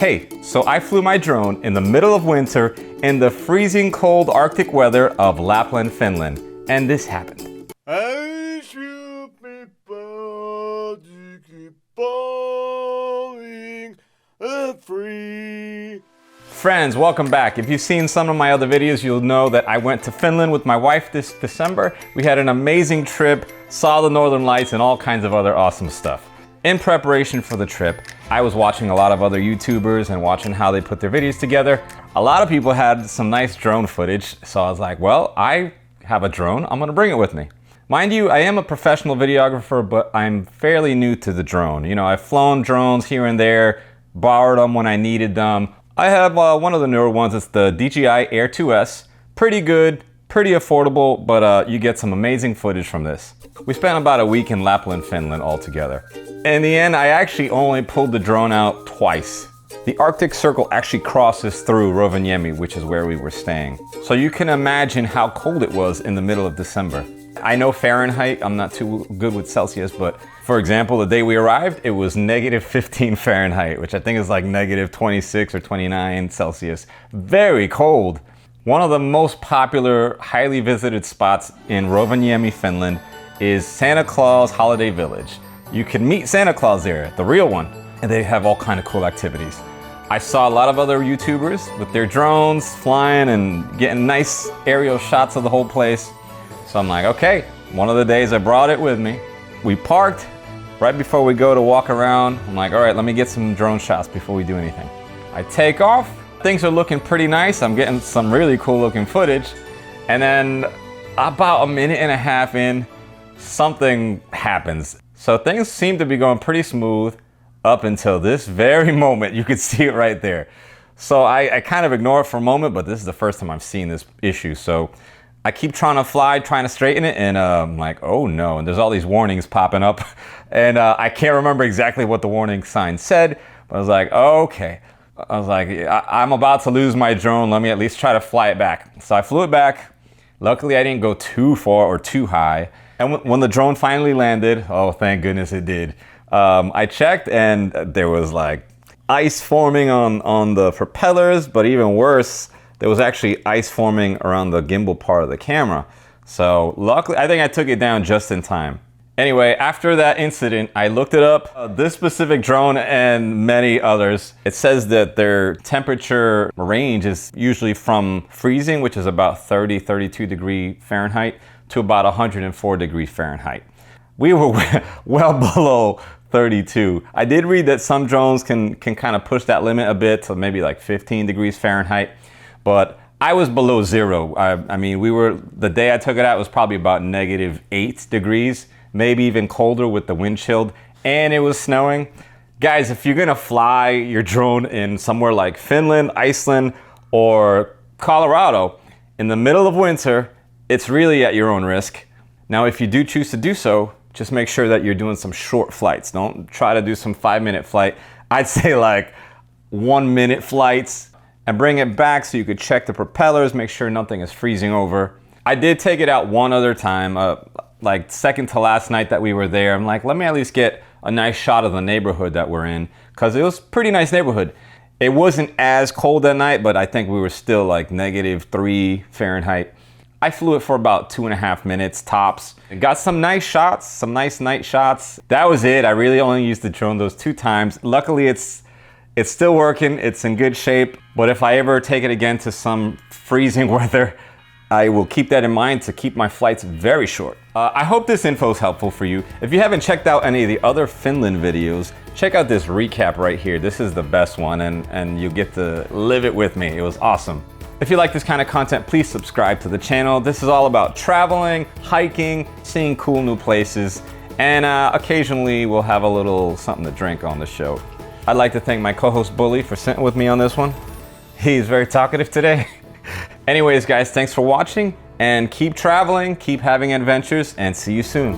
Hey, so I flew my drone in the middle of winter in the freezing cold Arctic weather of Lapland, Finland, and this happened. I should be body keep falling free. Friends, welcome back. If you've seen some of my other videos, you'll know that I went to Finland with my wife this December. We had an amazing trip, saw the Northern Lights and all kinds of other awesome stuff. In preparation for the trip, I was watching a lot of other YouTubers and watching how they put their videos together. A lot of people had some nice drone footage, so I was like, well, I have a drone, I'm gonna bring it with me. Mind you, I am a professional videographer, but I'm fairly new to the drone. You know, I've flown drones here and there, borrowed them when I needed them. I have one of the newer ones, it's the DJI Air 2S. Pretty good, pretty affordable, but you get some amazing footage from this. We spent about a week in Lapland, Finland altogether. In the end, I actually only pulled the drone out twice. The Arctic Circle actually crosses through Rovaniemi, which is where we were staying. So you can imagine how cold it was in the middle of December. I know Fahrenheit, I'm not too good with Celsius, but for example, the day we arrived, it was negative 15 Fahrenheit, which I think is like negative 26 or 29 Celsius. Very cold. One of the most popular, highly visited spots in Rovaniemi, Finland is Santa Claus Holiday Village. You can meet Santa Claus there, the real one, and they have all kind of cool activities. I saw a lot of other YouTubers with their drones flying and getting nice aerial shots of the whole place. So I'm like, okay, one of the days I brought it with me. We parked right before we go to walk around. I'm like, all right, let me get some drone shots before we do anything. I take off, things are looking pretty nice. I'm getting some really cool looking footage. And then about a minute and a half in, something happens. So things seem to be going pretty smooth up until this very moment. You could see it right there. So I kind of ignore it for a moment, but this is the first time I've seen this issue. So I keep trying to fly, trying to straighten it, and I'm like, oh no, and there's all these warnings popping up. And I can't remember exactly what the warning sign said, but I was like, oh, okay. I was like, I'm about to lose my drone. Let me at least try to fly it back. So I flew it back. Luckily, I didn't go too far or too high. And when the drone finally landed, oh, thank goodness it did. I checked and there was like ice forming on the propellers, but even worse, there was actually ice forming around the gimbal part of the camera. So luckily, I think I took it down just in time. Anyway, after that incident, I looked it up. This specific drone and many others, it says that their temperature range is usually from freezing, which is about 30, 32 degree Fahrenheit, to about 104 degrees Fahrenheit. We were well below 32. I did read that some drones can kind of push that limit a bit to maybe like 15 degrees Fahrenheit, but I was below zero. I mean, the day I took it out was probably about -8 degrees, maybe even colder with the wind chilled, and it was snowing. Guys, if you're gonna fly your drone in somewhere like Finland, Iceland, or Colorado in the middle of winter, it's really at your own risk. Now, if you do choose to do so, just make sure that you're doing some short flights. Don't try to do some 5-minute flight. I'd say like 1-minute flights and bring it back so you could check the propellers, make sure nothing is freezing over. I did take it out one other time, like second to last night that we were there. I'm like, let me at least get a nice shot of the neighborhood that we're in, because it was a pretty nice neighborhood. It wasn't as cold that night, but I think we were still like -3 Fahrenheit. I flew it for about 2.5 minutes tops. Got some nice shots, some nice night shots. That was it. I really only used the drone those 2 times. Luckily, it's still working. It's in good shape. But if I ever take it again to some freezing weather, I will keep that in mind to keep my flights very short. I hope this info is helpful for you. If you haven't checked out any of the other Finland videos, check out this recap right here. This is the best one, and you'll get to live it with me. It was awesome. If you like this kind of content, please subscribe to the channel. This is all about traveling, hiking, seeing cool new places, and occasionally we'll have a little something to drink on the show. I'd like to thank my co-host Bully for sitting with me on this one. He's very talkative today. Anyways, guys, thanks for watching, and keep traveling, keep having adventures, and see you soon.